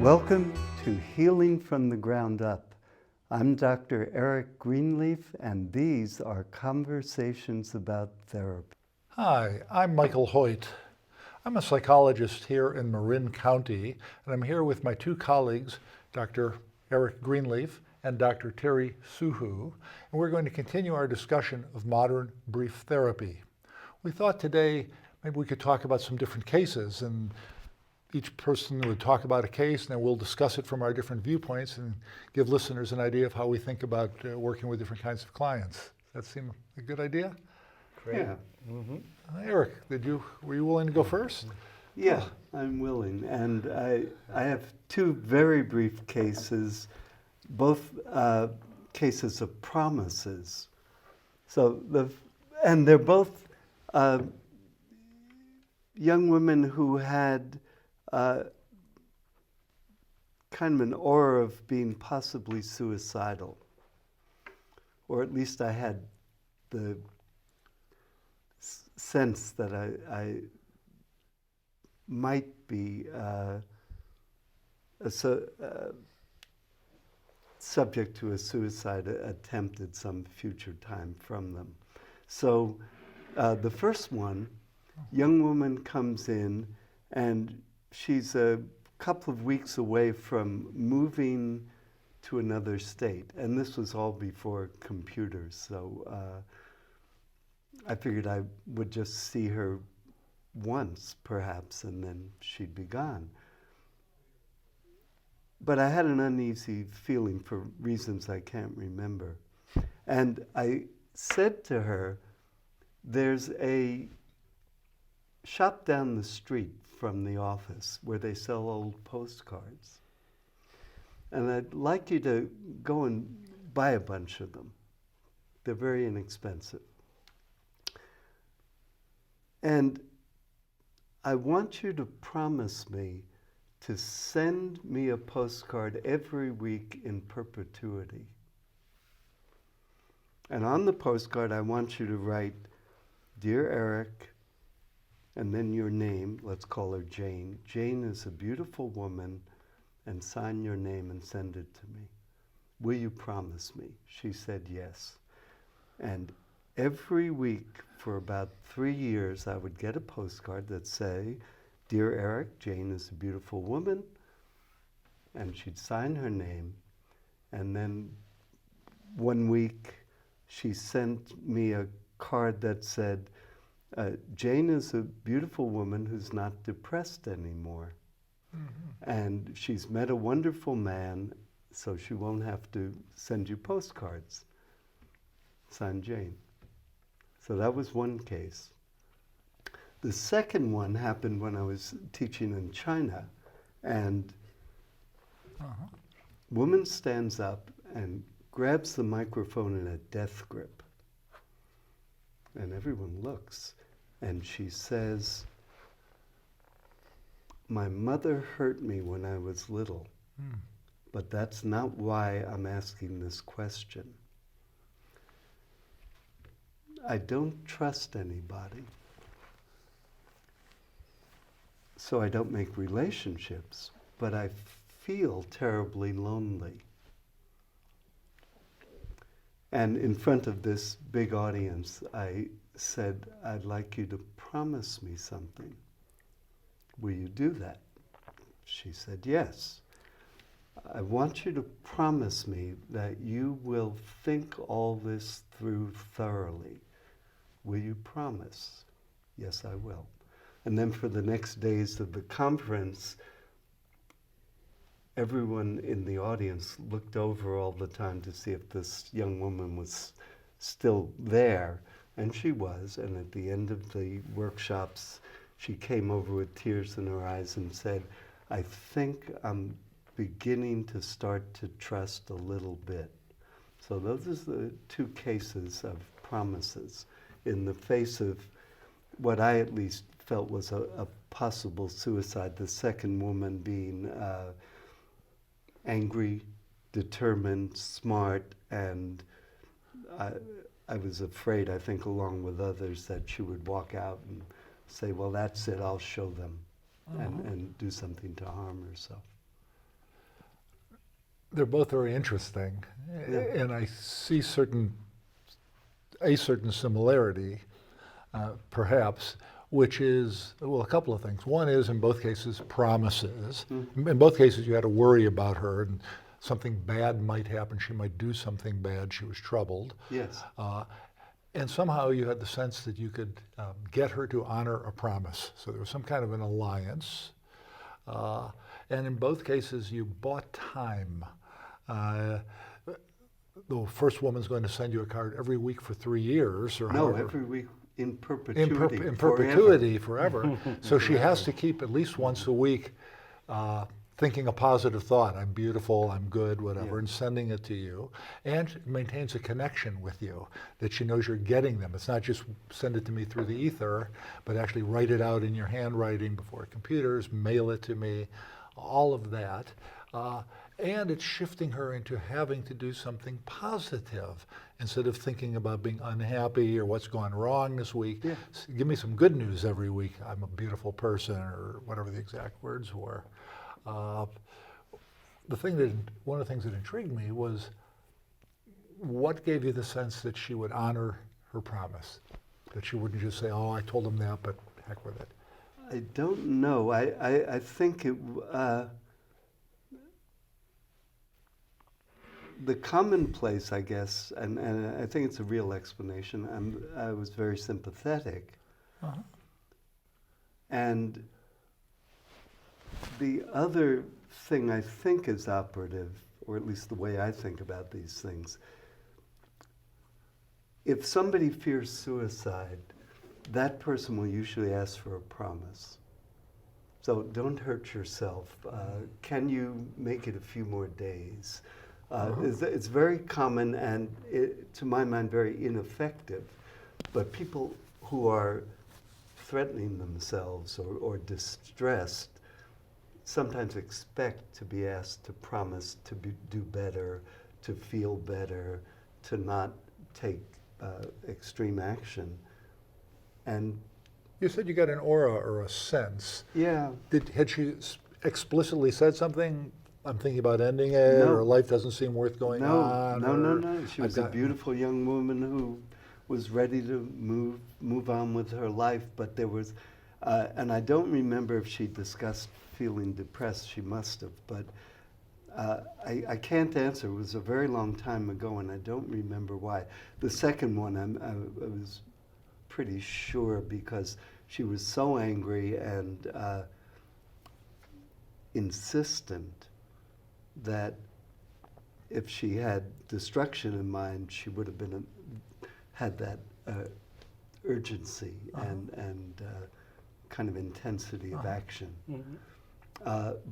Welcome to Healing from the Ground Up. I'm Dr. Eric Greenleaf, and these are Conversations About Therapy. Hi, I'm Michael Hoyt. I'm a psychologist here in Marin County, and I'm here with my two colleagues, Dr. Eric Greenleaf and Dr. Terry Soo-Hoo, and we're going to continue our discussion of modern brief therapy. We thought today maybe we could talk about some different cases, and each person would talk about a case, and then we'll discuss it from our different viewpoints and give listeners an idea of how we think about working with different kinds of clients. Does that seem a good idea? Great. Yeah. Mm-hmm. Eric, were you willing to go first? Yeah, I'm willing. And I have two very brief cases, both cases of promises. And they're both young women who had kind of an aura of being possibly suicidal. Or at least I had the sense that I might be subject to a suicide attempt at some future time from them. So the first one, young woman comes in and she's a couple of weeks away from moving to another state. And this was all before computers, so I figured I would just see her once, perhaps, and then she'd be gone. But I had an uneasy feeling for reasons I can't remember. And I said to her, there's a shop down the street from the office where they sell old postcards. And I'd like you to go and buy a bunch of them. They're very inexpensive. And I want you to promise me to send me a postcard every week in perpetuity. And on the postcard, I want you to write, "Dear Eric," and then your name. Let's call her Jane. Jane is a beautiful woman, and sign your name and send it to me. Will you promise me? She said yes. And every week for about 3 years, I would get a postcard that say, "Dear Eric, Jane is a beautiful woman," and she'd sign her name. And then one week, she sent me a card that said, "Jane is a beautiful woman who's not depressed anymore. Mm-hmm. And she's met a wonderful man, so she won't have to send you postcards. Signed, Jane." So that was one case. The second one happened when I was teaching in China, and woman stands up and grabs the microphone in a death grip. And everyone looks, and she says, "My mother hurt me when I was little, but that's not why I'm asking this question. I don't trust anybody, so I don't make relationships, but I feel terribly lonely." And in front of this big audience, I said, "I'd like you to promise me something. Will you do that?" She said, "Yes. I want you to promise me that you will think all this through thoroughly. Will you promise?" "Yes, I will." And then for the next days of the conference, everyone in the audience looked over all the time to see if this young woman was still there. And she was. And at the end of the workshops, she came over with tears in her eyes and said, "I think I'm beginning to start to trust a little bit." So those are the two cases of promises in the face of what I at least felt was a possible suicide. The second woman being angry, determined, smart, and I was afraid, I think along with others, that she would walk out and say, "Well, that's it, I'll show them," and do something to harm herself. they're both very interesting, and I see a certain similarity, perhaps, which is, well, a couple of things. One is, in both cases, promises. In both cases, you had to worry about her, and something bad might happen. She might do something bad. She was troubled. Yes. And somehow you had the sense that you could get her to honor a promise. So there was some kind of an alliance. And in both cases, you bought time. The first woman's going to send you a card every week for 3 years, or No, however. every week in perpetuity. In perpetuity, forever. So she has to keep at least once a week thinking a positive thought. I'm beautiful, I'm good, whatever, and sending it to you. And it maintains a connection with you, that she knows you're getting them. It's not just send it to me through the ether, but actually write it out in your handwriting before computers, mail it to me, all of that. And it's shifting her into having to do something positive instead of thinking about being unhappy or what's gone wrong this week. Yeah. Give me some good news every week. I'm a beautiful person, or whatever the exact words were. One of the things that intrigued me was, what gave you the sense that she would honor her promise? That she wouldn't just say, oh, I told him that, but heck with it. I don't know. I think it, the commonplace, I guess, and I think it's a real explanation, I was very sympathetic. And the other thing I think is operative, or at least the way I think about these things, if somebody fears suicide, that person will usually ask for a promise. So don't hurt yourself. Can you make it a few more days? It's very common and, to my mind, very ineffective. But people who are threatening themselves or distressed sometimes expect to be asked to promise to do better, to feel better, to not take extreme action. And you said you got an aura or a sense. yeah. Had she explicitly said something? I'm thinking about ending it, No. or life doesn't seem worth going on. No. She was a beautiful young woman who was ready to move on with her life, but there was, and I don't remember if she discussed feeling depressed. She must have, but I can't answer. It was a very long time ago, and I don't remember why. The second one, I was pretty sure, because she was so angry and insistent that if she had destruction in mind, she would have been had that urgency and kind of intensity of action.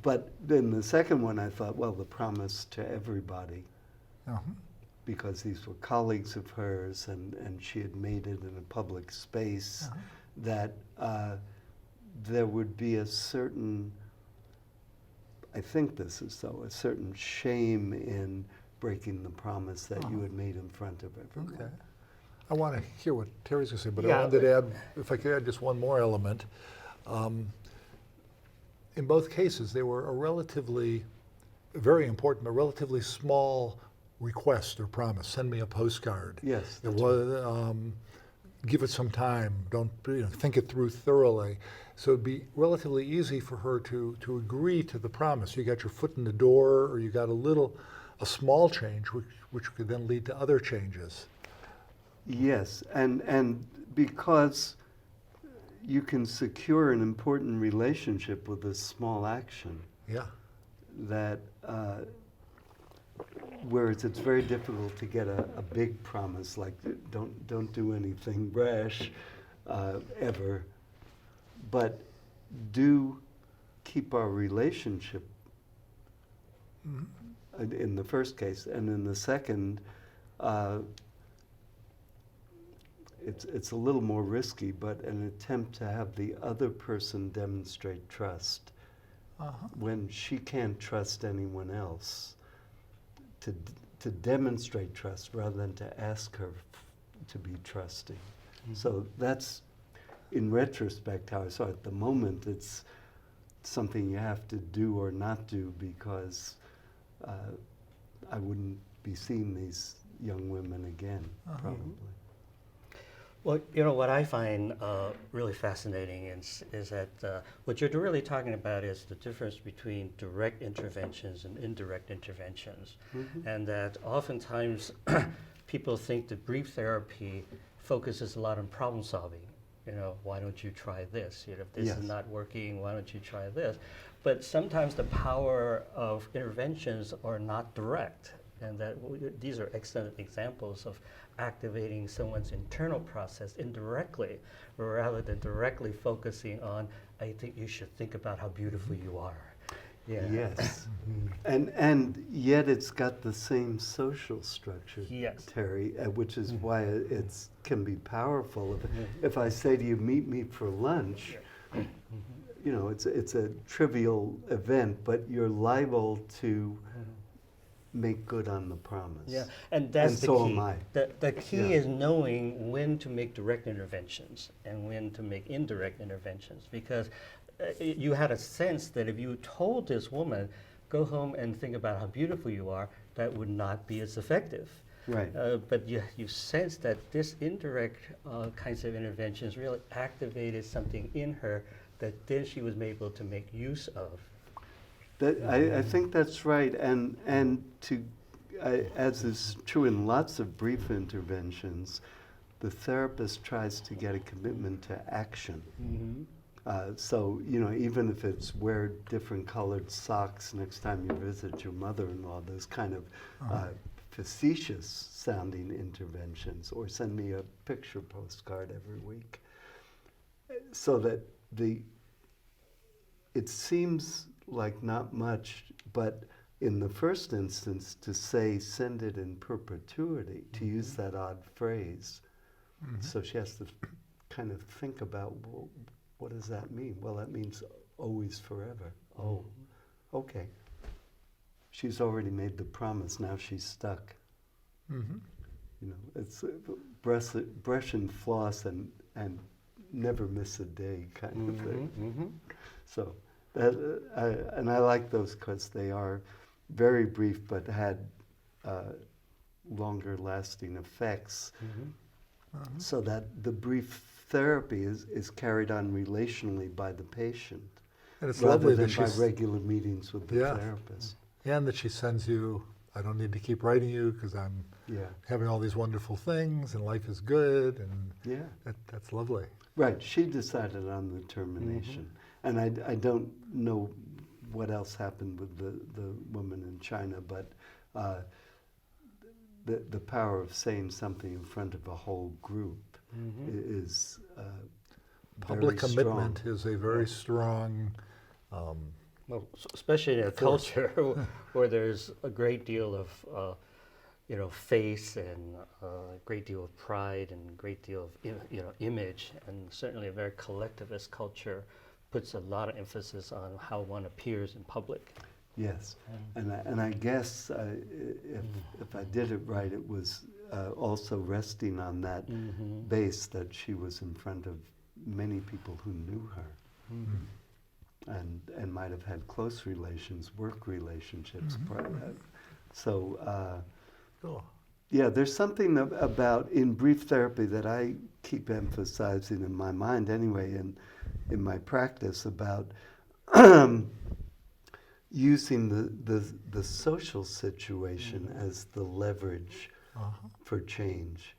But then the second one, I thought, well, the promise to everybody, because these were colleagues of hers, and she had made it in a public space, that there would be a certain, I think this is so, a certain shame in breaking the promise that you had made in front of everyone. Okay. I want to hear what Terry's going to say, but Yeah. I wanted to add, if I could add just one more element. In both cases, they were a relatively small request or promise. Send me a postcard. Yes. It was, give it some time. Don't think it through thoroughly. So it'd be relatively easy for her to agree to the promise. You got your foot in the door, or you got a small change, which could then lead to other changes. Yes, and because you can secure an important relationship with a small action. Yeah. That whereas it's very difficult to get a big promise like don't do anything rash ever, but do keep our relationship in the first case, and in the second, it's a little more risky, but an attempt to have the other person demonstrate trust when she can't trust anyone else, to demonstrate trust rather than to ask her to be trusting. So that's, in retrospect, how I saw it. At the moment, it's something you have to do or not do, because I wouldn't be seeing these young women again, probably. Well, what I find really fascinating is that what you're really talking about is the difference between direct interventions and indirect interventions. And that oftentimes people think that brief therapy focuses a lot on problem solving. Why don't you try this? If this is not working, why don't you try this? But sometimes the power of interventions are not direct. And that these are excellent examples of activating someone's internal process indirectly, rather than directly focusing on, I think you should think about how beautiful you are. Yeah. Yes. And yet it's got the same social structure, Yes. Terry, which is why it can be powerful. If I say to you, meet me for lunch, it's a trivial event, but you're liable to make good on the promise. Yeah, and that's and the so key. am I. The key is knowing when to make direct interventions and when to make indirect interventions, because you had a sense that if you told this woman, go home and think about how beautiful you are, that would not be as effective. Right. But you sense that this indirect kinds of interventions really activated something in her that then she was able to make use of. I think that's right, and as is true in lots of brief interventions, the therapist tries to get a commitment to action. So even if it's wear different colored socks next time you visit your mother-in-law, those kind of facetious sounding interventions, or send me a picture postcard every week, so that it seems like not much, but in the first instance, to say send it in perpetuity, to use that odd phrase. So she has to kind of think about, well, what does that mean? Well, that means always forever. Oh, okay. She's already made the promise, now she's stuck. It's brush and floss and never miss a day kind of thing. So. And I like those because they are very brief but had longer lasting effects. So that the brief therapy is carried on relationally by the patient, And it's rather lovely than that by she's, regular meetings with the therapist. and that she sends you, I don't need to keep writing you because I'm having all these wonderful things and life is good, and that's lovely. Right, she decided on the termination. And I don't know what else happened with the woman in China, but the power of saying something in front of a whole group is Public very commitment strong. is a very strong. Well, especially in a culture where there's a great deal of faith and a great deal of pride and a great deal of image, and certainly a very collectivist culture puts a lot of emphasis on how one appears in public. Yes, and I guess if I did it right, it was also resting on that base that she was in front of many people who knew her, and might have had close relations, work relationships. So, there's something about in brief therapy that I keep emphasizing in my mind anyway, and in my practice, about using the social situation as the leverage for change,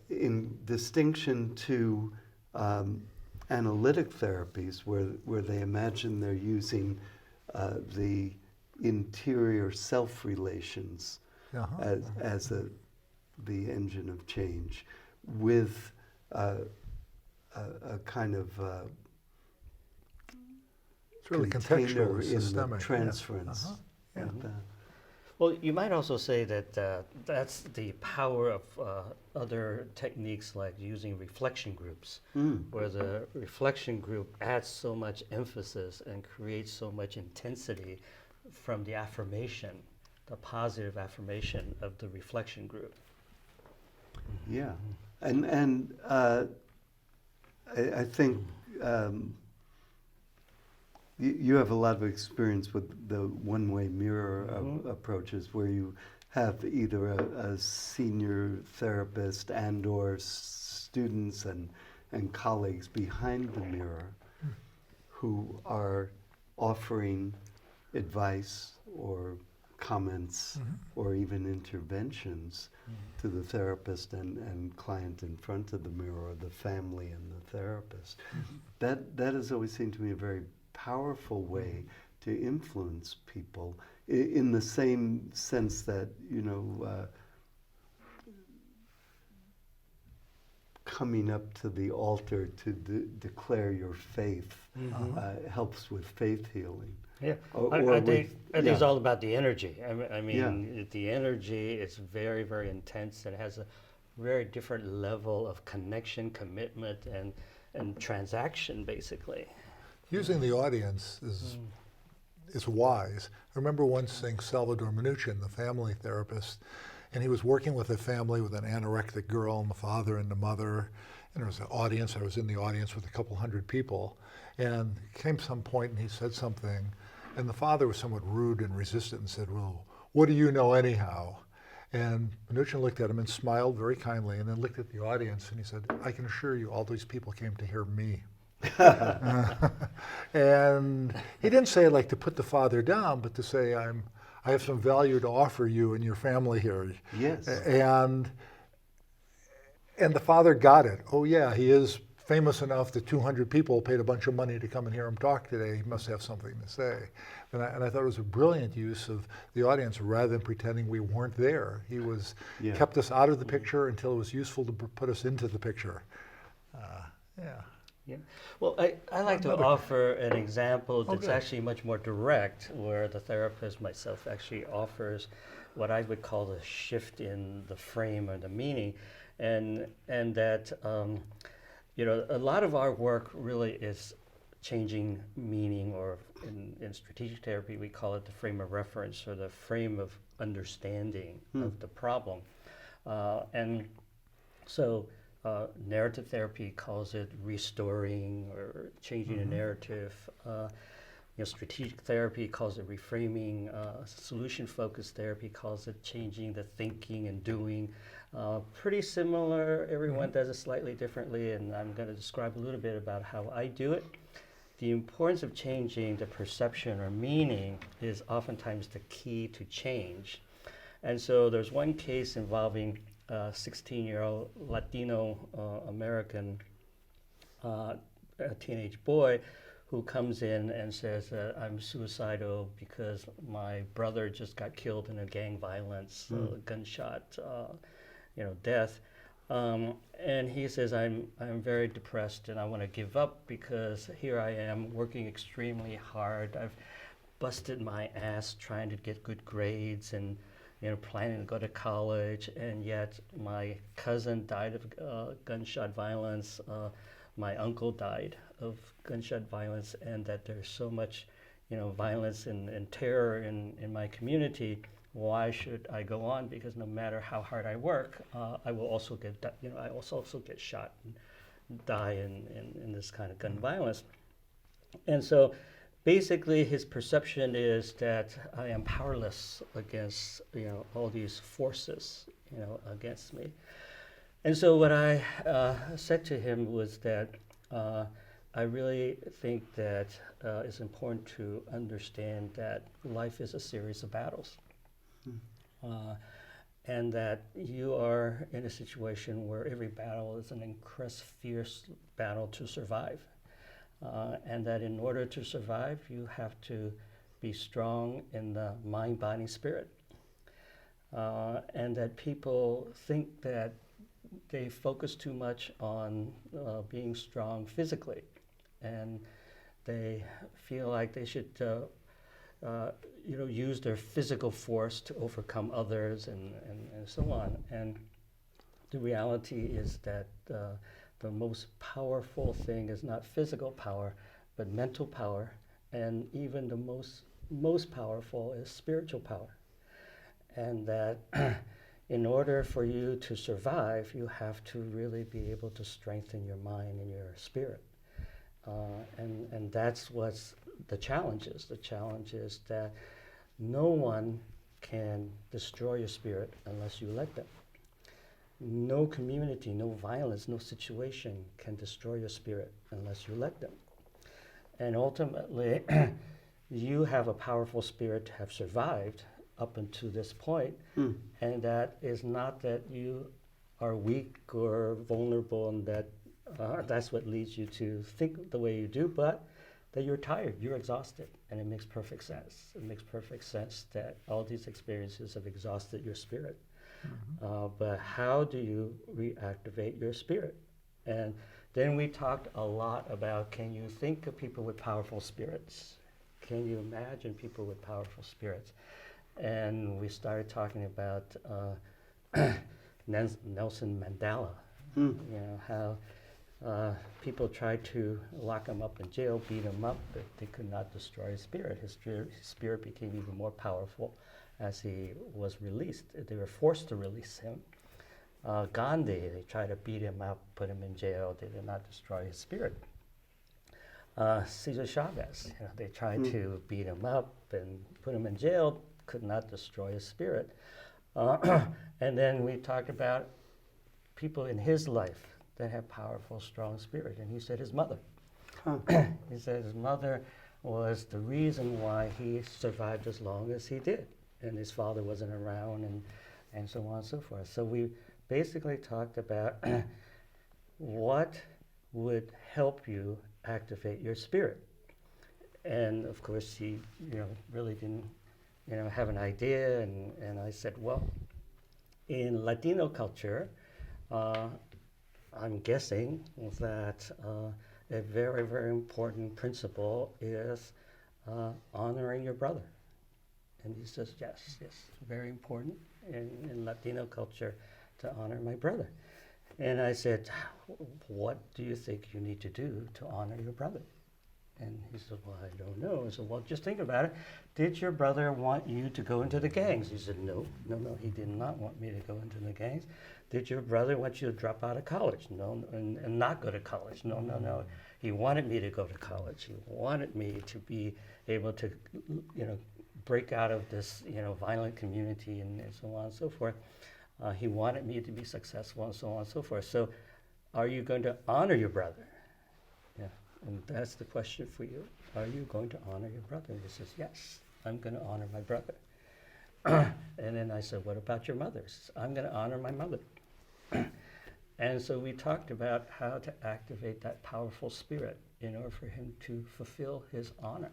in distinction to analytic therapies where they imagine they're using the interior self-relations as the engine of change, with a kind of It's really container contextual, in systemic. the transference. Well, you might also say that that's the power of other techniques like using reflection groups, where the reflection group adds so much emphasis and creates so much intensity from the affirmation, the positive affirmation of the reflection group. Yeah, and I think You have a lot of experience with the one-way mirror Mhm. approaches where you have either a senior therapist and/or students and colleagues behind the mirror who are offering advice or comments or even interventions to the therapist and client in front of the mirror, or the family and the therapist. That has always seemed to me a very powerful way to influence people in the same sense that, coming up to the altar to declare your faith helps with faith healing. Yeah, Or I think it's yeah. all about the energy. I mean, Yeah. the energy is very, very intense and has a very different level of connection, commitment, and transaction, basically. Using the audience is wise. I remember once seeing Salvador Minuchin, the family therapist, and he was working with a family with an anorexic girl and the father and the mother. And there was an audience. I was in the audience with a couple hundred people. And came some point and he said something, and the father was somewhat rude and resistant and said, "Well, what do you know anyhow?" And Minuchin looked at him and smiled very kindly and then looked at the audience and he said, "I can assure you all these people came to hear me." And he didn't say it like to put the father down, but to say, I have some value to offer you and your family here. Yes. And the father got it. Oh yeah, he is famous enough that 200 people paid a bunch of money to come and hear him talk today. He must have something to say. And I thought it was a brilliant use of the audience rather than pretending we weren't there. He kept us out of the picture until it was useful to put us into the picture. Yeah. Well, I like to offer an example that's good. actually much more direct, where the therapist myself actually offers what I would call the shift in the frame or the meaning, and that a lot of our work really is changing meaning, or in strategic therapy we call it the frame of reference or the frame of understanding of the problem, and so. Narrative therapy calls it restoring or changing a narrative. Strategic therapy calls it reframing. Solution-focused therapy calls it changing the thinking and doing. Pretty similar. Everyone does it slightly differently, and I'm going to describe a little bit about how I do it. The importance of changing the perception or meaning is oftentimes the key to change. And so there's one case involving a 16-year-old Latino American teenage boy who comes in and says, I'm suicidal because my brother just got killed in a gang violence, gunshot, death. And he says, I'm very depressed and I want to give up because here I am working extremely hard. I've busted my ass trying to get good grades and planning to go to college, and yet my cousin died of gunshot violence. My uncle died of gunshot violence, and that there's so much, violence and terror in my community. Why should I go on? Because no matter how hard I work, I will also get shot and die in this kind of gun violence. And so basically, his perception is that I am powerless against all these forces against me. And so what I said to him was that I really think that it's important to understand that life is a series of battles, and that you are in a situation where every battle is an increased fierce battle to survive. And that in order to survive, you have to be strong in the mind, body, spirit. And that people think that they focus too much on being strong physically. And they feel like they should use their physical force to overcome others and so on. And the reality is that the most powerful thing is not physical power, but mental power, and even the most powerful is spiritual power. And that in order for you to survive, you have to really be able to strengthen your mind and your spirit. And that's what's the challenge is. The challenge is that no one can destroy your spirit unless you let them. No community, no violence, no situation can destroy your spirit unless you let them. And ultimately, you have a powerful spirit to have survived up until this point, and that is not that you are weak or vulnerable and that that's what leads you to think the way you do, but that you're tired, you're exhausted, and it makes perfect sense. It makes perfect sense that all these experiences have exhausted your spirit. But how do you reactivate your spirit? And then we talked a lot about, can you think of people with powerful spirits? Can you imagine people with powerful spirits? And we started talking about Nelson Mandela, you know, how people tried to lock him up in jail, beat him up, but they could not destroy his spirit. His spirit became even more powerful as he was released. They were forced to release him. Gandhi, they tried to beat him up, put him in jail. They did not destroy his spirit. Cesar Chavez, you know, they tried to beat him up and put him in jail, could not destroy his spirit. And then we talked about people in his life that have powerful, strong spirit. And he said his mother. He said his mother was the reason why he survived as long as he did. And his father wasn't around and so on and so forth. So we basically talked about what would help you activate your spirit. And of course he, you know, really didn't, you know, have an idea, and I said, well, in Latino culture, I'm guessing that a very, very important principle is honoring your brother. And he says, yes, very important in Latino culture to honor my brother. And I said, what do you think you need to do to honor your brother? And he said, well, I don't know. I said, well, just think about it. Did your brother want you to go into the gangs? He said, no, he did not want me to go into the gangs. Did your brother want you to drop out of college? No, and not go to college? No. He wanted me to go to college. He wanted me to be able to, you know, break out of this, you know, violent community and so on and so forth. He wanted me to be successful and so on and so forth. So are you going to honor your brother? Yeah, and that's the question for you. Are you going to honor your brother? And he says, yes, I'm going to honor my brother. And then I said, what about your mother? He says, I'm going to honor my mother. And so we talked about how to activate that powerful spirit in order for him to fulfill his honor.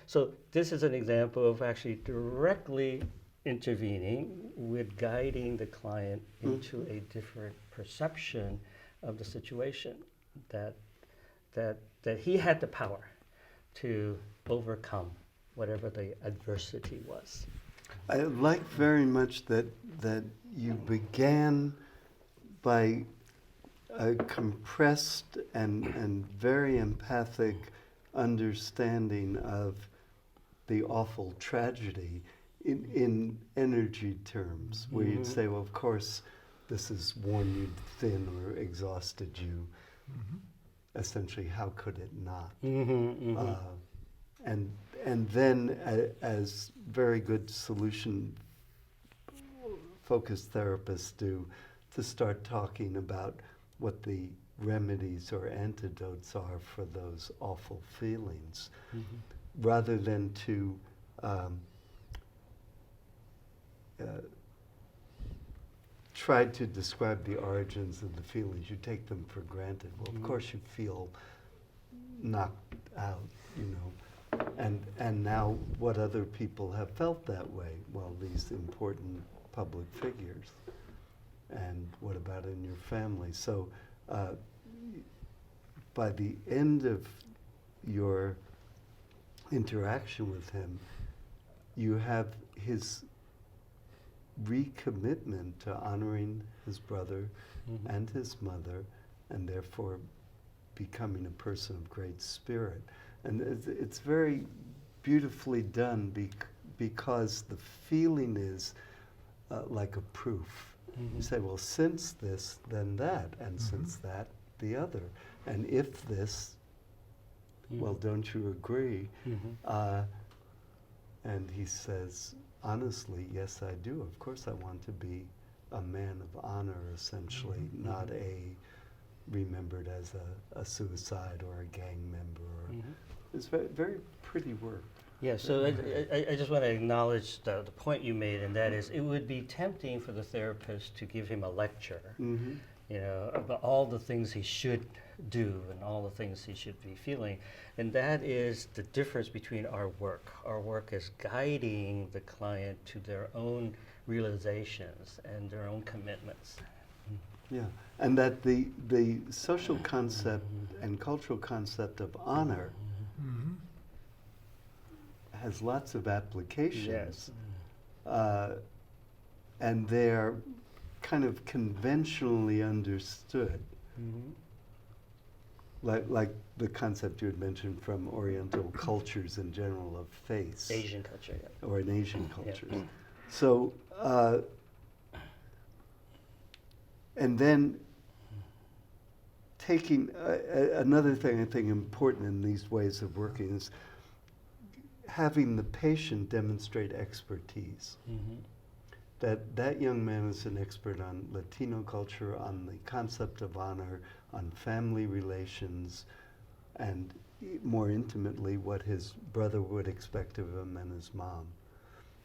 So this is an example of actually directly intervening with guiding the client into a different perception of the situation, that he had the power to overcome whatever the adversity was. I like very much that you began by a compressed and very empathic understanding of the awful tragedy in energy terms, where you'd say, well, of course, this has worn you thin or exhausted you. Essentially, how could it not? And then, as very good solution-focused therapists do, to start talking about what the remedies or antidotes are for those awful feelings, rather than to try to describe the origins of the feelings. You take them for granted. Well, of course you feel knocked out, you know. And now what other people have felt that way? Well, these important public figures. And what about in your family? So by the end of your interaction with him, you have his recommitment to honoring his brother and his mother, and therefore becoming a person of great spirit. And it's very beautifully done because the feeling is like a proof. You say, well, since this, then that, and since that, the other. And if this, Well, don't you agree? And he says, honestly, yes, I do. Of course, I want to be a man of honor, essentially, not remembered as a suicide or a gang member. It's very, very pretty work. Yeah, so I just want to acknowledge the point you made, and that is it would be tempting for the therapist to give him a lecture, about all the things he should do and all the things he should be feeling. And that is the difference between our work. Our work is guiding the client to their own realizations and their own commitments. Yeah, and that the social concept and cultural concept of honor has lots of applications. Yes. And they're kind of conventionally understood. Like the concept you had mentioned from Oriental cultures in general of face. Asian culture, yeah. Or in Asian cultures. Yeah. So, and then taking another thing I think important in these ways of working is having the patient demonstrate expertise. That young man is an expert on Latino culture, on the concept of honor, on family relations, and more intimately what his brother would expect of him and his mom.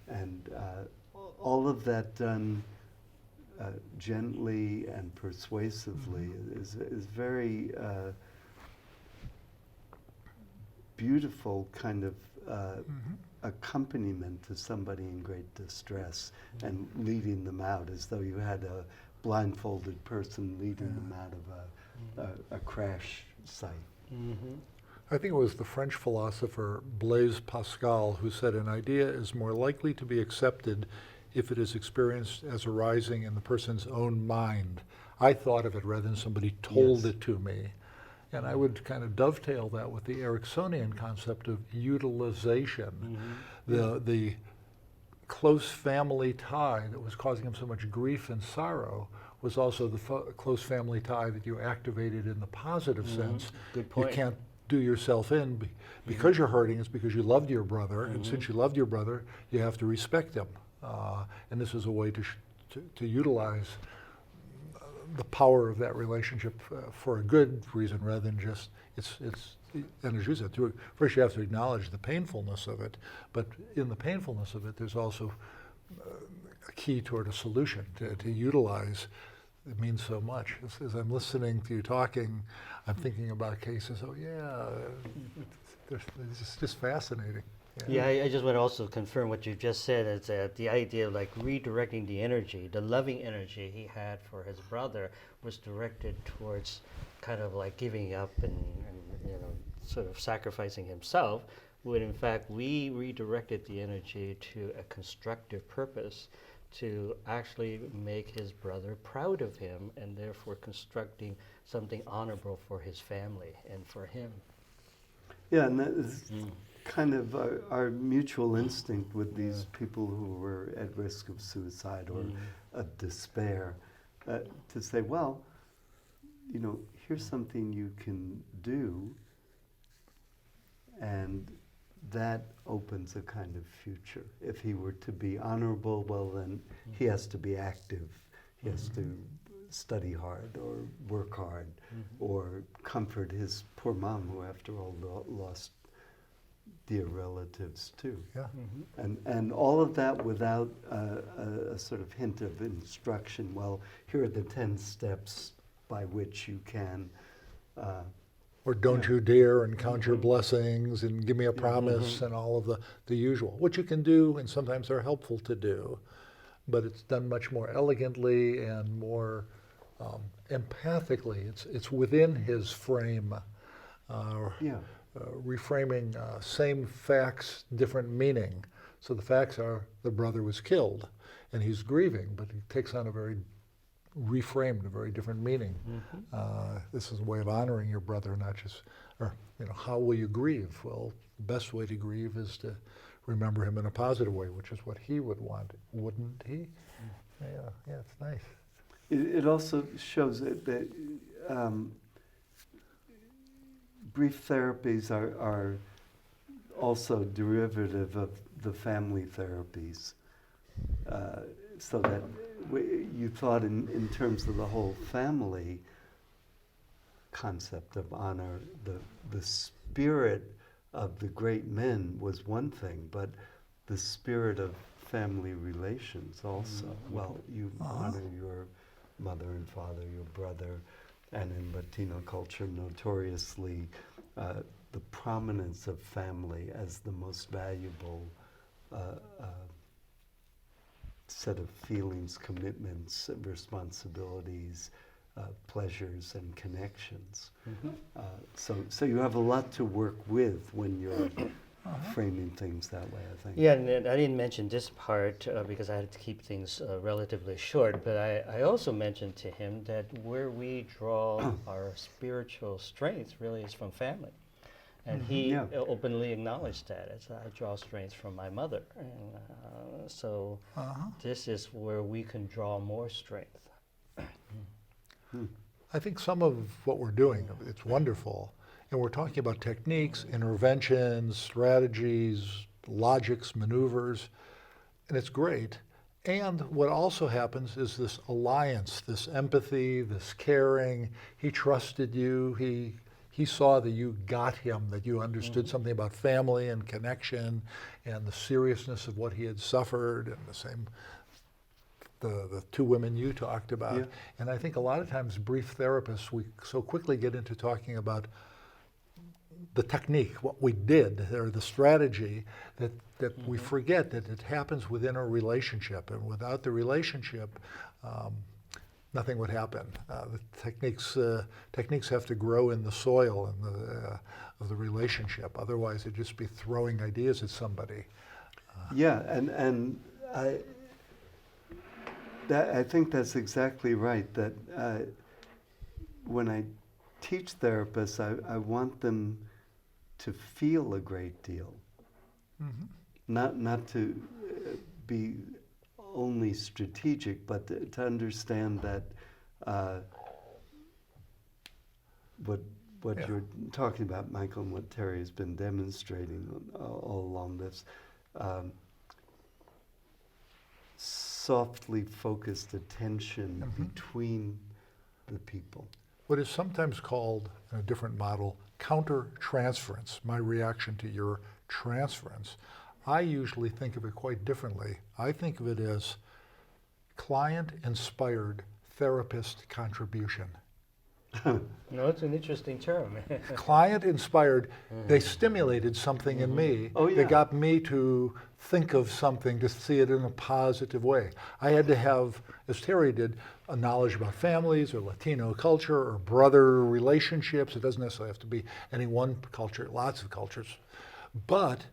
And all of that done gently and persuasively is very beautiful kind of accompaniment to somebody in great distress and leading them out as though you had a blindfolded person leading them out of a crash site. I think it was the French philosopher Blaise Pascal who said an idea is more likely to be accepted if it is experienced as arising in the person's own mind. I thought of it rather than somebody told it to me. And I would kind of dovetail that with the Ericksonian concept of utilization. The close family tie that was causing him so much grief and sorrow was also the close family tie that you activated in the positive sense. Good point. You can't do yourself in because you're hurting. It's because you loved your brother, and since you loved your brother, you have to respect him. And this is a way to utilize the power of that relationship for a good reason rather than just and as you said, first you have to acknowledge the painfulness of it, but in the painfulness of it there's also a key toward a solution to utilize. It means so much. As I'm listening to you talking, I'm thinking about cases. Oh yeah, it's just fascinating. Yeah, I just want to also confirm what you just said, is that the idea of like redirecting the energy, the loving energy he had for his brother was directed towards kind of like giving up and sort of sacrificing himself, when in fact we redirected the energy to a constructive purpose to actually make his brother proud of him and therefore constructing something honorable for his family and for him. Yeah, and that is kind of our mutual instinct with these people who were at risk of suicide or of despair, to say, well, here's something you can do, and that opens a kind of future. If he were to be honorable, well then he has to be active. He has to study hard or work hard or comfort his poor mom, who after all lost dear relatives too. Yeah. And all of that without a sort of hint of instruction. Well, here are the 10 steps by which you can or don't you dare and count your blessings and give me a promise and all of the usual, which you can do and sometimes are helpful to do, but it's done much more elegantly and more empathically. It's within his frame, reframing same facts, different meaning. So the facts are the brother was killed and he's grieving, but he takes on a very reframed, a very different meaning. This is a way of honoring your brother, not just, how will you grieve? Well, the best way to grieve is to remember him in a positive way, which is what he would want, wouldn't he? Yeah, it's nice. It also shows that grief therapies are also derivative of the family therapies. So that you thought in terms of the whole family concept of honor, the spirit of the great men was one thing, but the spirit of family relations also. Well, you honor your mother and father, your brother, and in Latino culture, notoriously, the prominence of family as the most valuable set of feelings, commitments, responsibilities, pleasures, and connections. So you have a lot to work with when you're framing things that way, I think. Yeah, and I didn't mention this part because I had to keep things relatively short, but I also mentioned to him that where we draw our spiritual strength really is from family. And he openly acknowledged that, as I draw strength from my mother. And so this is where we can draw more strength. I think some of what we're doing, it's wonderful, and we're talking about techniques, interventions, strategies, logics, maneuvers, and it's great. And what also happens is this alliance, this empathy, this caring. He trusted you. He saw that you got him, that you understood something about family and connection and the seriousness of what he had suffered, and the two women you talked about. Yeah. And I think a lot of times brief therapists, we so quickly get into talking about the technique, what we did, or the strategy, that we forget that it happens within a relationship. And without the relationship, nothing would happen. The techniques have to grow in the soil of the relationship. Otherwise, it'd just be throwing ideas at somebody. Yeah, and I think that's exactly right. That when I teach therapists, I want them to feel a great deal, not to be only strategic, but to understand that what you're talking about, Michael, and what Terry has been demonstrating all along this, softly focused attention between the people. What is sometimes called, in a different model, counter-transference, my reaction to your transference. I usually think of it quite differently. I think of it as client-inspired therapist contribution. No, it's an interesting term. Client-inspired, they stimulated something in me that got me to think of something, to see it in a positive way. I had to have, as Terry did, a knowledge about families or Latino culture or brother relationships. It doesn't necessarily have to be any one culture, lots of cultures. But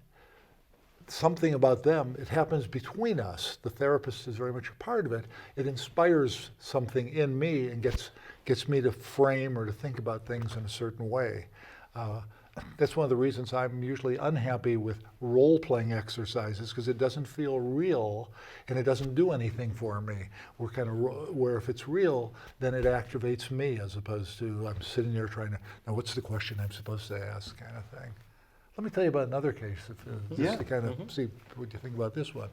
something about them, it happens between us. The therapist is very much a part of it. It inspires something in me and gets me to frame or to think about things in a certain way. That's one of the reasons I'm usually unhappy with role-playing exercises, because it doesn't feel real and it doesn't do anything for me. We're kind of where if it's real, then it activates me, as opposed to I'm sitting there trying to, now what's the question I'm supposed to ask, kind of thing. Let me tell you about another case, just to kind of see what you think about this one.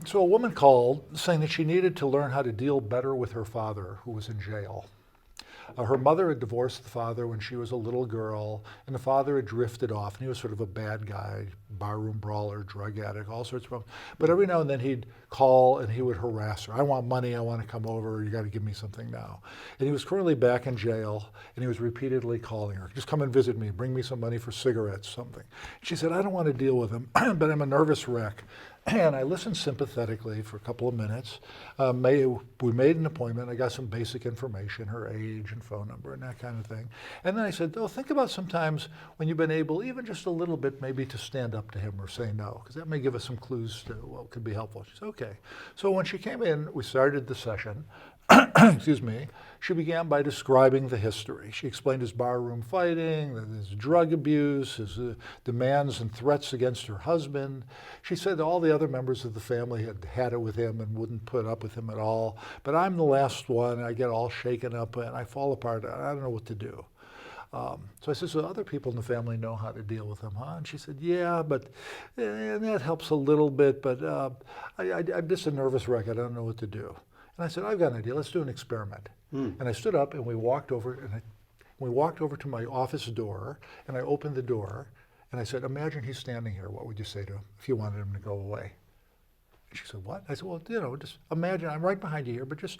So a woman called saying that she needed to learn how to deal better with her father, who was in jail. Her mother had divorced the father when she was a little girl, and the father had drifted off, and he was sort of a bad guy, barroom brawler, drug addict, all sorts of problems. But every now and then he'd call and he would harass her. I want money, I want to come over, you got to give me something now. And he was currently back in jail, and he was repeatedly calling her, just come and visit me, bring me some money for cigarettes, something. She said, I don't want to deal with him, but I'm a nervous wreck. And I listened sympathetically for a couple of minutes. We made an appointment. I got some basic information, her age and phone number and that kind of thing. And then I said, think about sometimes when you've been able, even just a little bit, maybe to stand up to him or say no, because that may give us some clues to what could be helpful. She said, okay. So when she came in, we started the session. Excuse me, she began by describing the history. She explained his barroom fighting, his drug abuse, his demands and threats against her husband. She said all the other members of the family had had it with him and wouldn't put up with him at all. But I'm the last one. I get all shaken up and I fall apart. I don't know what to do. So I said, so other people in the family know how to deal with them, huh? And she said, yeah, but and that helps a little bit, but I'm just a nervous wreck. I don't know what to do. And I said, I've got an idea. Let's do an experiment. And I stood up and we walked over to my office door, and I opened the door, and I said, imagine he's standing here. What would you say to him if you wanted him to go away? And she said, what? I said, well, just imagine I'm right behind you here, but just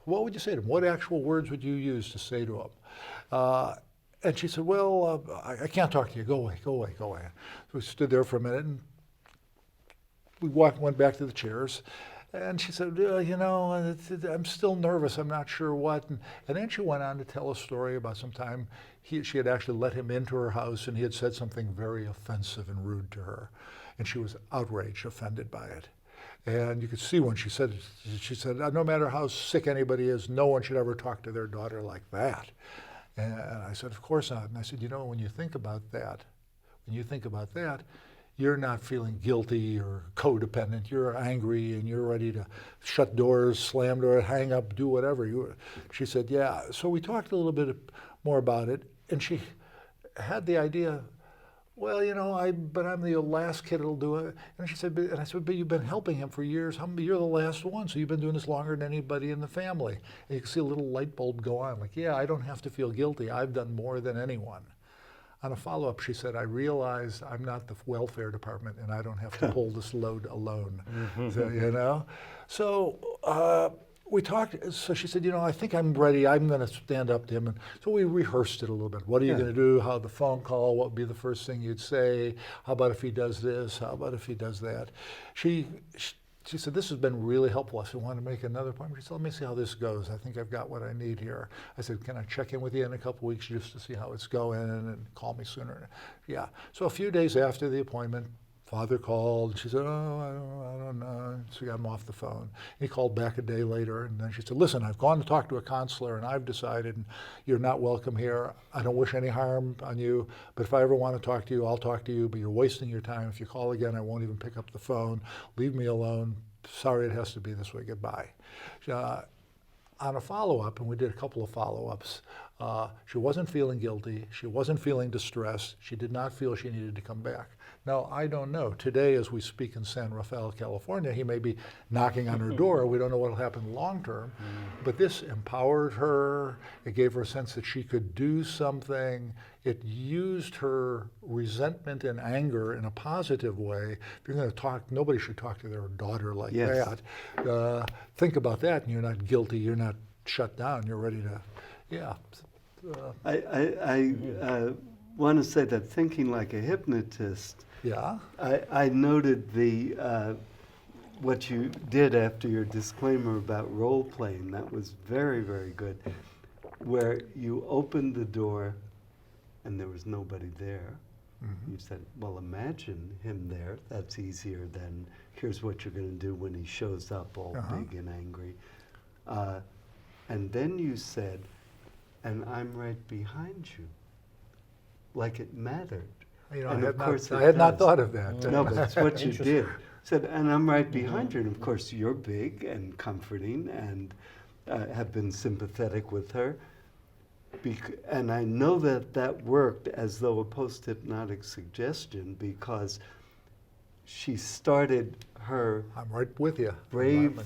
what would you say to him? What actual words would you use to say to him? And she said, well, I can't talk to you. Go away, go away, go away. So we stood there for a minute, and we went back to the chairs. And she said, I'm still nervous. I'm not sure what. And then she went on to tell a story about some time she had actually let him into her house, and he had said something very offensive and rude to her. And she was outraged, offended by it. And you could see when she said it, she said, no matter how sick anybody is, no one should ever talk to their daughter like that. And I said, of course not. And I said, when you think about that, you're not feeling guilty or codependent. You're angry and you're ready to shut doors, slam doors, hang up, do whatever. She said, yeah. So we talked a little bit more about it, and she had the idea, well, but I'm the last kid that'll do it. And she said, and I said, but you've been helping him for years. You're the last one, so you've been doing this longer than anybody in the family. And you can see a little light bulb go on, like, yeah, I don't have to feel guilty. I've done more than anyone. On a follow-up, she said, I realize I'm not the welfare department and I don't have to pull this load alone. So, we talked, so she said, I think I'm ready. I'm going to stand up to him. And so we rehearsed it a little bit. What are you going to do? How the phone call? What would be the first thing you'd say? How about if he does this? How about if he does that? She said, this has been really helpful. I said, want to make another appointment? She said, let me see how this goes. I think I've got what I need here. I said, can I check in with you in a couple weeks just to see how it's going and call me sooner? Yeah. So a few days after the appointment, father called, and she said, I don't know. So we got him off the phone. He called back a day later, and then she said, listen, I've gone to talk to a counselor, and I've decided you're not welcome here. I don't wish any harm on you, but if I ever want to talk to you, I'll talk to you, but you're wasting your time. If you call again, I won't even pick up the phone. Leave me alone. Sorry it has to be this way. Goodbye. On a follow-up, and we did a couple of follow-ups, she wasn't feeling guilty. She wasn't feeling distressed. She did not feel she needed to come back. Now, I don't know. Today, as we speak in San Rafael, California, he may be knocking on her door. We don't know what will happen long term. But this empowered her. It gave her a sense that she could do something. It used her resentment and anger in a positive way. If you're going to talk, nobody should talk to their daughter like that. Think about that, and you're not guilty. You're not shut down. You're ready to, I want to say that thinking like a hypnotist, I noted what you did after your disclaimer about role playing. That was very, very good, where you opened the door and there was nobody there. You said, well, imagine him there. That's easier than here's what you're going to do when he shows up all big and angry. And then you said, and I'm right behind you, like it mattered. I had not thought of that. No, but that's what you did. Said, and I'm right behind you. And of course, you're big and comforting and have been sympathetic with her. And I know that worked as though a post-hypnotic suggestion, because she started her I'm right with you. brave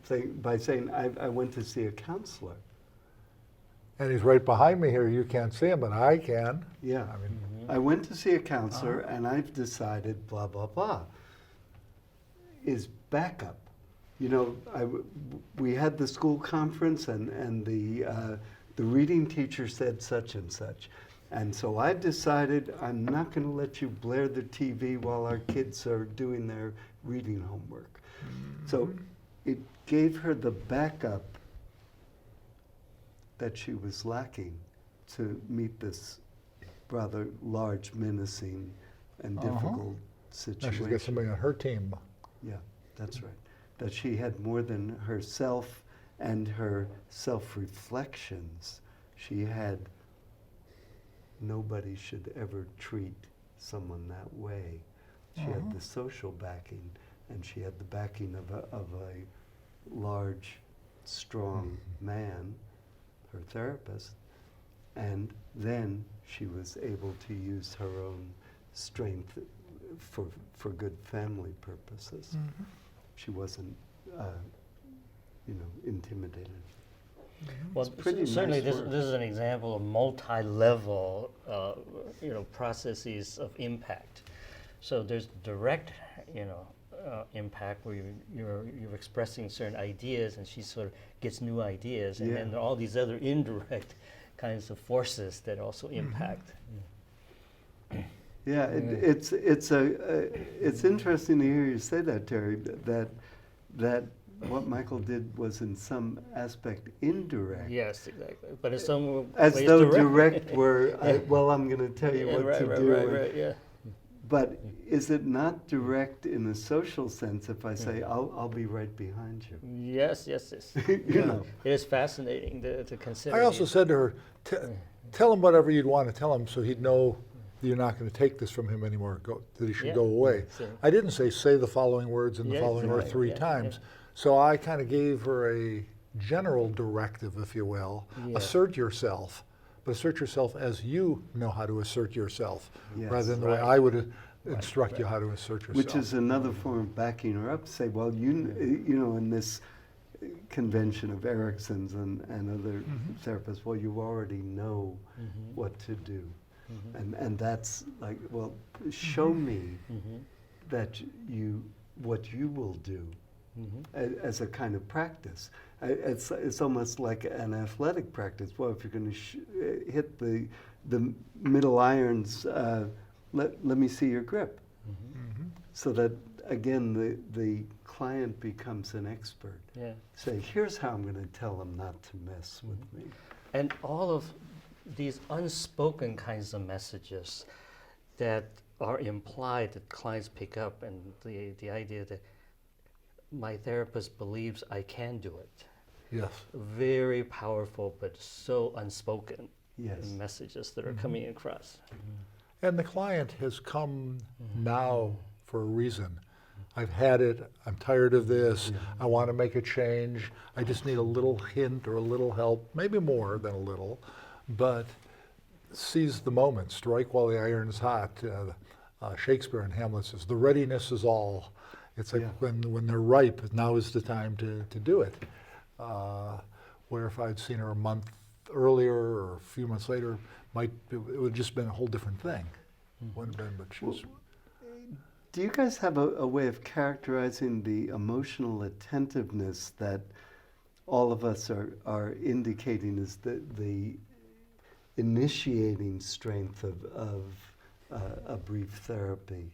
thing by saying, I went to see a counselor. And he's right behind me here. You can't see him, but I can. Yeah. I went to see a counselor, and I've decided blah, blah, blah. Is backup. We had the school conference, and the reading teacher said such and such. And so I decided I'm not going to let you blare the TV while our kids are doing their reading homework. So it gave her the backup that she was lacking to meet this rather large, menacing, and difficult situation. Now she's got somebody on her team. Yeah, that's right. That she had more than herself and her self-reflections. She had nobody should ever treat someone that way. She had the social backing, and she had the backing of a large, strong man, her therapist, And then she was able to use her own strength for good family purposes. She wasn't, intimidated. Well, pretty certainly nice this work. is an example of multi-level, processes of impact. So there's direct, impact where you're expressing certain ideas, and she sort of gets new ideas, and Yeah. then there are all these other indirect kinds of forces that also impact. Yeah, it's interesting to hear you say that, Terry. That what Michael did was in some aspect indirect. Yes, exactly. But in some As ways though direct were, I'm going to tell you Yeah, what right, to right, do. right, yeah. But is it not direct in a social sense if I say, I'll be right behind you? Yes. You know. It is fascinating to consider. I also these. said to her, tell him whatever you'd want to tell him so he'd know you're not going to take this from him anymore, that he should Yeah. go away. So- I didn't say the following words and the Yeah, following word right, 3 yeah, times. yeah. So I kind of gave her a general directive, if you will. Yeah. Assert yourself, but assert yourself as you know how to assert yourself, Yes. rather than the way Right. I would instruct you how to assert yourself. Which is another form of backing her up. Say, well, in this convention of Erickson's and other therapists, well, you already know what to do. And that's like, well, show me that what you will do as a kind of practice. It's almost like an athletic practice. Well, if you're going to hit the middle irons, let me see your grip. So that, again, the client becomes an expert. Yeah. Say, here's how I'm going to tell them not to mess with me. And all of these unspoken kinds of messages that are implied that clients pick up, and the idea that my therapist believes I can do it. Yes. Very powerful, but so unspoken Yes. messages that are coming across. And the client has come now for a reason. I've had it, I'm tired of this, I want to make a change, I just need a little hint or a little help, maybe more than a little, but seize the moment, strike while the iron's hot. Shakespeare in Hamlet says, the readiness is all. It's like when they're ripe, now is the time to do it. Where if I'd seen her a month earlier or a few months later, it would have just been a whole different thing. Wouldn't have been, but she's... Do you guys have a way of characterizing the emotional attentiveness that all of us are indicating is the initiating strength of a brief therapy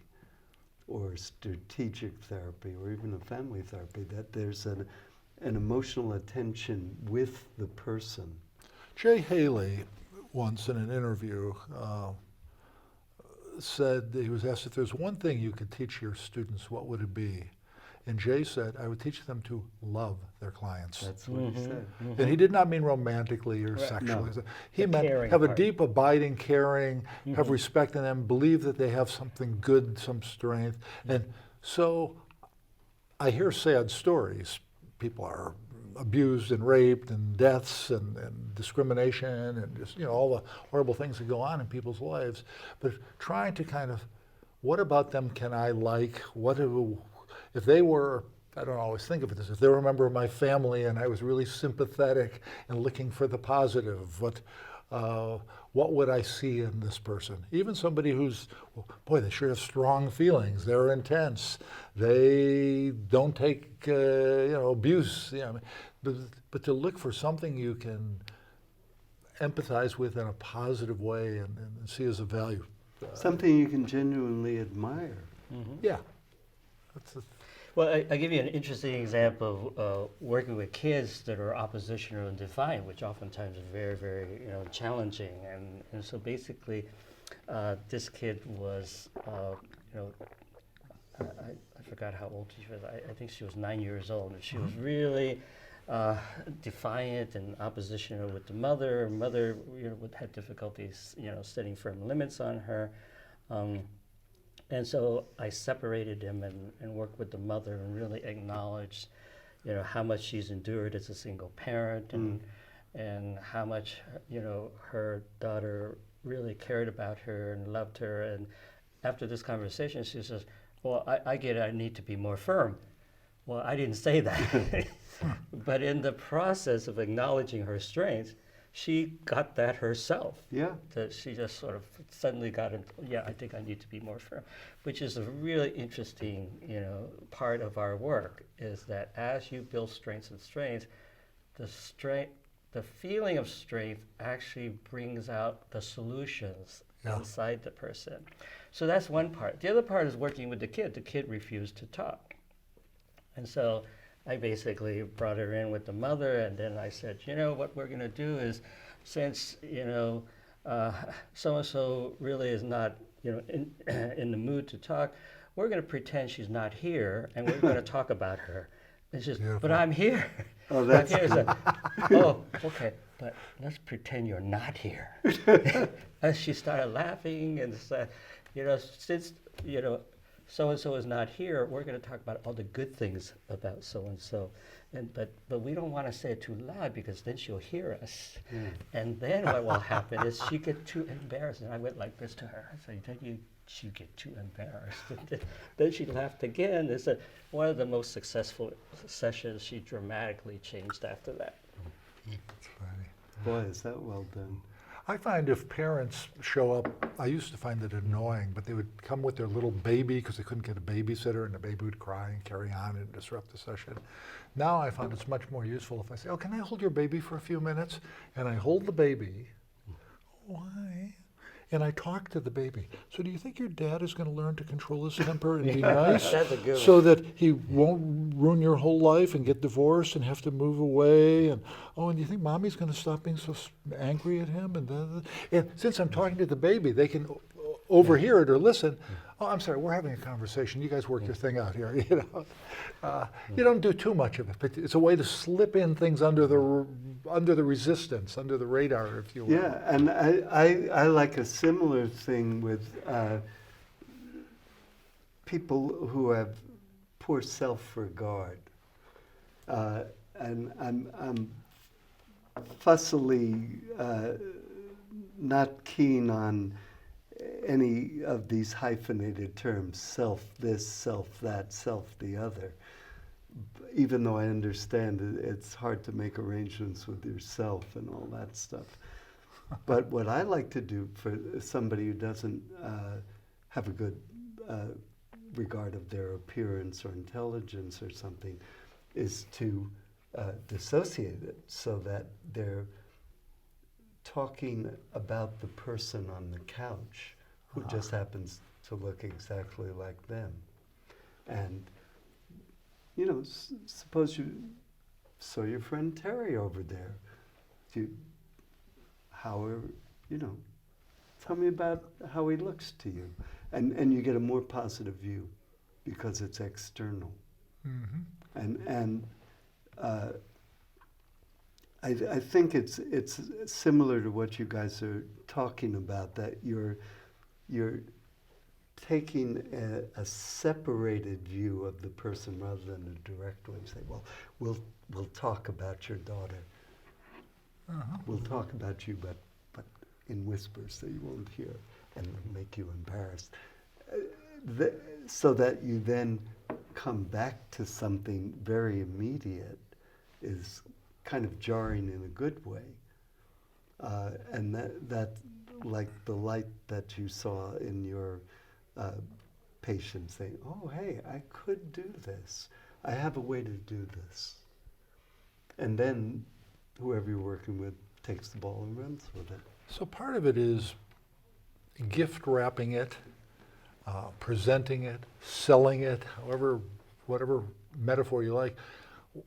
or strategic therapy or even a family therapy, that there's an emotional attention with the person? Jay Haley, once in an interview, said that he was asked if there's one thing you could teach your students, what would it be? And Jay said, I would teach them to love their clients. That's what he said. And he did not mean romantically or Right. sexually. No. He The meant caring have a part. deep, abiding caring, have respect in them, believe that they have something good, some strength. And so I hear sad stories. People are abused and raped and deaths and discrimination and just, all the horrible things that go on in people's lives. But trying to kind of, what about them can I like? If they were, I don't always think of it as if they were a member of my family and I was really sympathetic and looking for the positive, what would I see in this person? Even somebody who's, boy, they sure have strong feelings. They're intense. They don't take, abuse. But to look for something you can empathize with in a positive way and see as a value. Something you can genuinely admire. Yeah. Well, I give you an interesting example of working with kids that are oppositional and defiant, which oftentimes are very, very challenging. And so basically, this kid was, I forgot how old she was. I think she was 9 years old, and she was really defiant and oppositional with the mother. Her mother, would have difficulties, setting firm limits on her. And so I separated him and worked with the mother and really acknowledged, how much she's endured as a single parent and how much, her daughter really cared about her and loved her. And after this conversation, she says, well, I get it, I need to be more firm. Well, I didn't say that. But in the process of acknowledging her strengths, she got that herself. Yeah. That she just sort of suddenly got into, yeah, I think I need to be more firm, which is a really interesting, part of our work, is that as you build strengths and strengths, the feeling of strength actually brings out the solutions inside the person. So that's one part. The other part is working with the kid. The kid refused to talk. And so I basically brought her in with the mother, and then I said, what we're going to do is, since, so-and-so really is not, in the mood to talk, we're going to pretend she's not here, and we're going to talk about her. And she says, but I'm here. Oh, that's I'm here. Oh, okay, but let's pretend you're not here. And she started laughing and said, since, so-and-so is not here, we're going to talk about all the good things about so-and-so. But we don't want to say it too loud because then she'll hear us. And then what will happen is she get too embarrassed. And I went like this to her. I said, then she get too embarrassed. And then she laughed again. It's one of the most successful sessions. She dramatically changed after that. That's funny. Boy, is that well done. I find if parents show up, I used to find it annoying, but they would come with their little baby because they couldn't get a babysitter, and the baby would cry and carry on and disrupt the session. Now I find it's much more useful if I say, oh, can I hold your baby for a few minutes? And I hold the baby. Why? And I talk to the baby. So do you think your dad is going to learn to control his temper and be nice That's a good so that he won't ruin your whole life and get divorced and have to move away? And do you think mommy's going to stop being so angry at him? And since I'm talking to the baby, they can overhear it or listen. Oh, I'm sorry, we're having a conversation. You guys work your thing out here. You don't do too much of it, but it's a way to slip in things under the resistance, under the radar, if you will. Yeah, and I like a similar thing with people who have poor self-regard. And I'm fussily not keen on any of these hyphenated terms, self this, self that, self the other. Even though I understand it's hard to make arrangements with yourself and all that stuff. But what I like to do for somebody who doesn't have a good regard of their appearance or intelligence or something is to dissociate it so that they're talking about the person on the couch who just happens to look exactly like them. And, suppose you saw your friend Terry over there. Tell me about how he looks to you. And you get a more positive view because it's external. Mm-hmm. I think it's similar to what you guys are talking about, that you're taking a separated view of the person rather than a direct one. You say, well, we'll talk about your daughter. We'll talk about you, but in whispers so you won't hear and make you embarrassed. So that you then come back to something very immediate is kind of jarring in a good way. And that like the light that you saw in your patient saying, oh, hey, I could do this. I have a way to do this. And then whoever you're working with takes the ball and runs with it. So part of it is gift wrapping it, presenting it, selling it, whatever metaphor you like.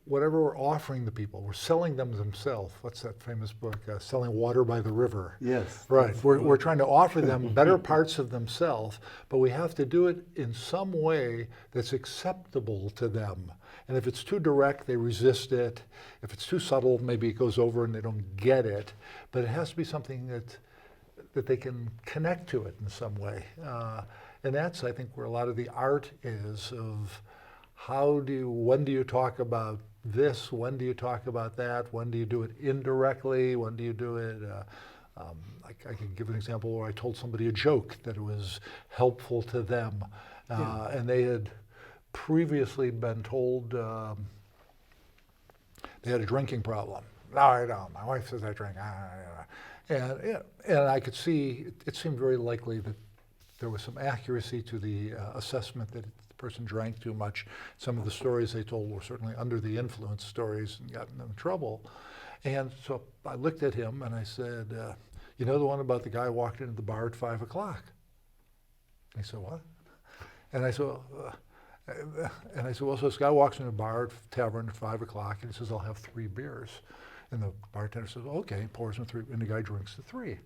Whatever we're offering the people, we're selling them themselves. What's that famous book, Selling Water by the River? Yes. Right. We're trying to offer them better parts of themselves, but we have to do it in some way that's acceptable to them. And if it's too direct, they resist it. If it's too subtle, maybe it goes over and they don't get it. But it has to be something that they can connect to it in some way. And that's, I think, where a lot of the art is of when do you talk about this? When do you talk about that? When do you do it indirectly? When do you do it? I can give an example where I told somebody a joke that it was helpful to them, and they had previously been told they had a drinking problem. No, I don't. My wife says I drink. And I could see it seemed very likely that there was some accuracy to the assessment that the person drank too much. Some of the stories they told were certainly under the influence stories and got them in trouble. And so I looked at him and I said, you know the one about the guy who walked into the bar at 5 o'clock? He said, what? And I said, well, so this guy walks into a bar, tavern at 5 o'clock, and he says, I'll have 3 beers. And the bartender says, okay, pours him 3, and the guy drinks the 3.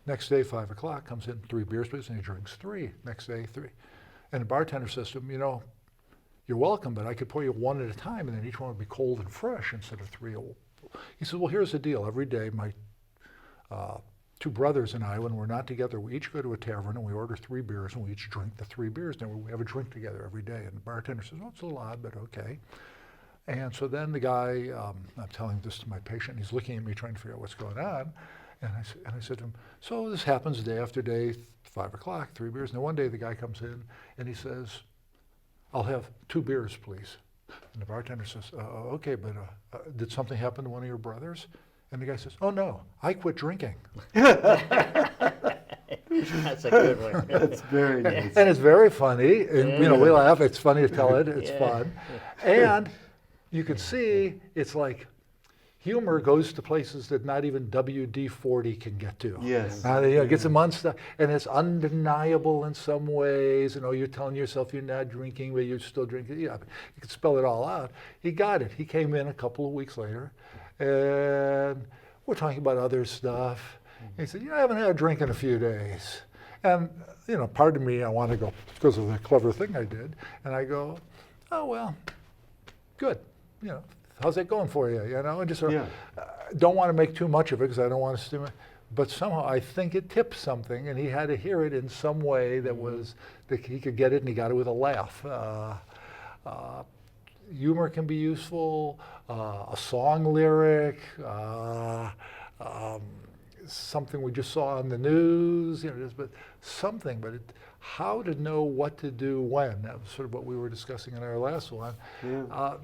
Next day, 5 o'clock, comes in, 3 beers, please, and he drinks 3. Next day, 3. And the bartender says to him, you know, you're welcome, but I could pour you 1 at a time, and then each one would be cold and fresh instead of 3. He said, well, here's the deal. Every day, my 2 brothers and I, when we're not together, we each go to a tavern and we order 3 beers and we each drink the 3 beers. Then we have a drink together every day. And the bartender says, oh, it's a little odd, but okay. And so then the guy, I'm telling this to my patient, he's looking at me trying to figure out what's going on. And I said to him, so this happens day after day, 5 o'clock, 3 beers. And then one day the guy comes in and he says, I'll have 2 beers, please. And the bartender says, okay, but did something happen to one of your brothers? And the guy says, oh no, I quit drinking. That's a good one. That's very nice. And it's very funny, and you know, we laugh, it's funny to tell it, it's fun. And you could see, it's like, humor goes to places that not even WD-40 can get to. Yes. You know, it gets them unstuck, and it's undeniable in some ways. You know, you're telling yourself you're not drinking, but you're still drinking. Yeah, you could spell it all out. He got it. He came in a couple of weeks later, and we're talking about other stuff. He said, you know, I haven't had a drink in a few days. And, you know, pardon me, I want to go, because of the clever thing I did, and I go, oh, well, good, you know. How's that going for you? You know, and just sort of, don't want to make too much of it because I don't want to stimulate. But somehow I think it tipped something, and he had to hear it in some way that was that he could get it, and he got it with a laugh. Humor can be useful. A song lyric, something we just saw on the news. You know, but something. But how to know what to do when? That was sort of what we were discussing in our last one. Yeah.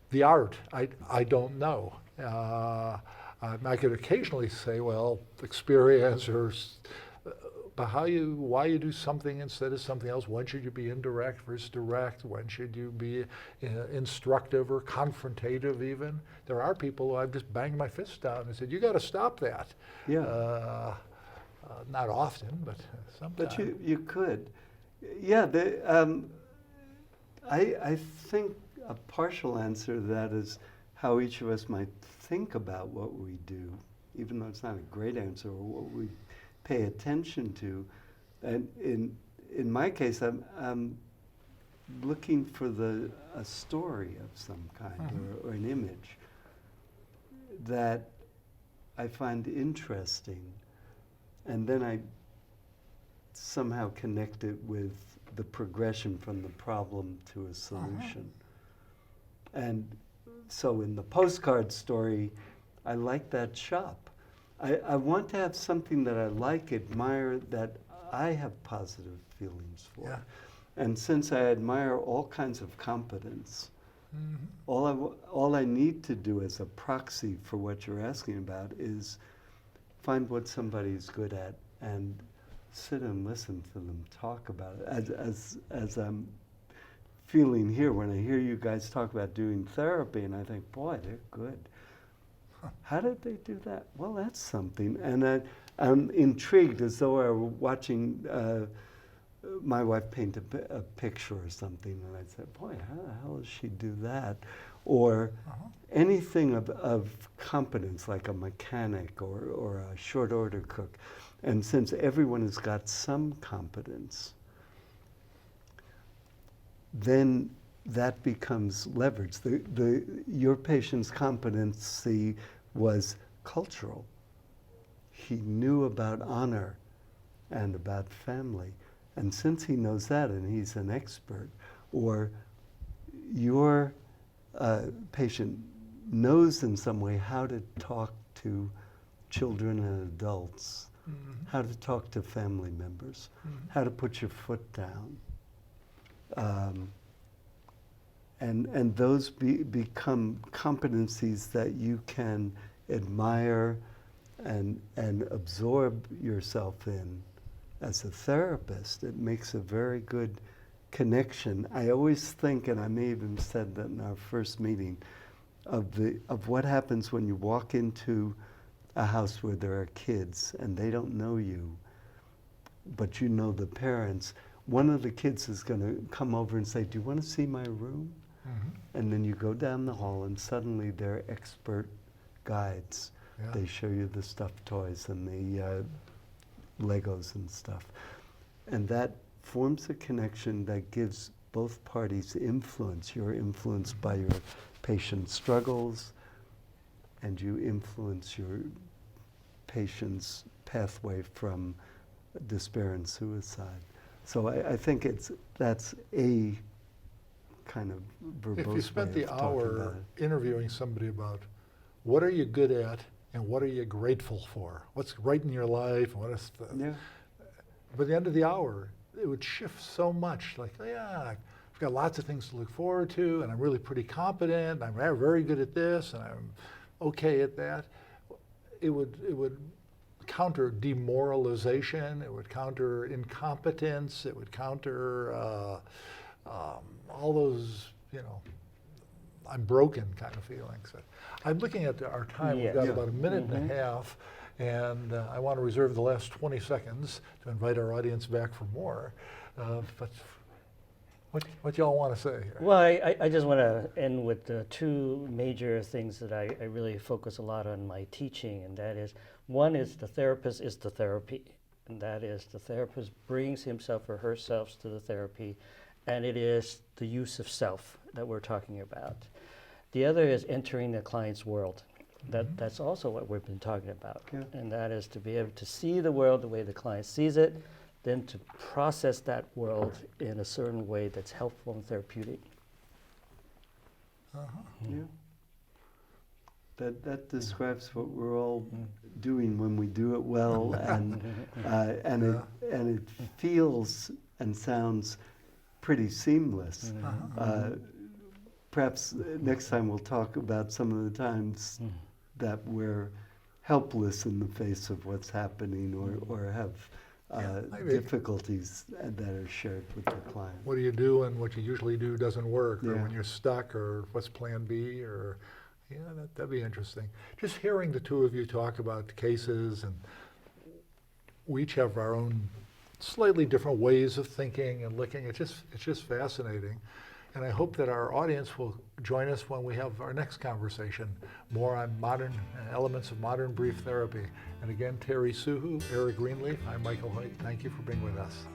The art, I don't know. I could occasionally say, well, experience or, but why you do something instead of something else? When should you be indirect versus direct? When should you be instructive or confrontative even? There are people who I've just banged my fist down and said, you got to stop that. Yeah. Not often, but sometimes. But you could. Yeah, I think a partial answer to that is how each of us might think about what we do, even though it's not a great answer, or what we pay attention to. And in my case, I'm looking for a story of some kind, or an image that I find interesting, and then I somehow connect it with the progression from the problem to a solution. And so in the postcard story, I like that shop. I want to have something that I like, admire, that I have positive feelings for. Yeah. And since I admire all kinds of competence, all I need to do as a proxy for what you're asking about is find what somebody's good at and sit and listen to them talk about it. As I'm feeling here when I hear you guys talk about doing therapy, and I think, boy, they're good. How did they do that? Well, that's something. And I'm intrigued, as though I were watching my wife paint a picture or something, and I said, boy, how the hell does she do that? Or anything of competence, like a mechanic or a short order cook. And since everyone has got some competence, then that becomes leverage. Your patient's competency was cultural. He knew about honor and about family. And since he knows that and he's an expert, or your patient knows in some way how to talk to children and adults, how to talk to family members, how to put your foot down. And those become competencies that you can admire and absorb yourself in as a therapist. It makes a very good connection. I always think, and I may even said that in our first meeting, of what happens when you walk into a house where there are kids and they don't know you, but you know the parents. One of the kids is going to come over and say, "Do you want to see my room?" And then you go down the hall and suddenly they're expert guides. Yeah. They show you the stuffed toys and the Legos and stuff. And that forms a connection that gives both parties influence. You're influenced by your patient's struggles, and you influence your patient's pathway from despair and suicide. So I think that's a kind of verbose If you spent way the of talking about hour it. interviewing somebody about what are you good at and what are you grateful for, what's right in your life, what is the, Yeah. by the end of the hour, it would shift so much. Like, oh, yeah, I've got lots of things to look forward to, and I'm really pretty competent, and I'm very good at this, and I'm okay at that. It would counter demoralization, it would counter incompetence, it would counter all those, I'm broken kind of feelings. I'm looking at our time. We've got Yeah. about a minute and a half, and I want to reserve the last 20 seconds to invite our audience back for more. But what y'all want to say here? Well, I just want to end with the two major things that I really focus a lot on in my teaching, and that is, one is the therapist is the therapy, and that is the therapist brings himself or herself to the therapy, and it is the use of self that we're talking about. The other is entering the client's world. That's also what we've been talking about, Yeah. and that is to be able to see the world the way the client sees it, then to process that world in a certain way that's helpful and therapeutic. Yeah. That describes what we're all doing when we do it well, and it feels and sounds pretty seamless. Perhaps next time we'll talk about some of the times that we're helpless in the face of what's happening, or have difficulties that are shared with the client. What do you do and what you usually do doesn't work, or Yeah. when you're stuck, or what's plan B, or that'd be interesting. Just hearing the two of you talk about cases, and we each have our own slightly different ways of thinking and looking. It's just fascinating. And I hope that our audience will join us when we have our next conversation, more on modern elements of modern brief therapy. And again, Terry Soo-Hoo, Eric Greenleaf, I'm Michael Hoyt. Thank you for being with us.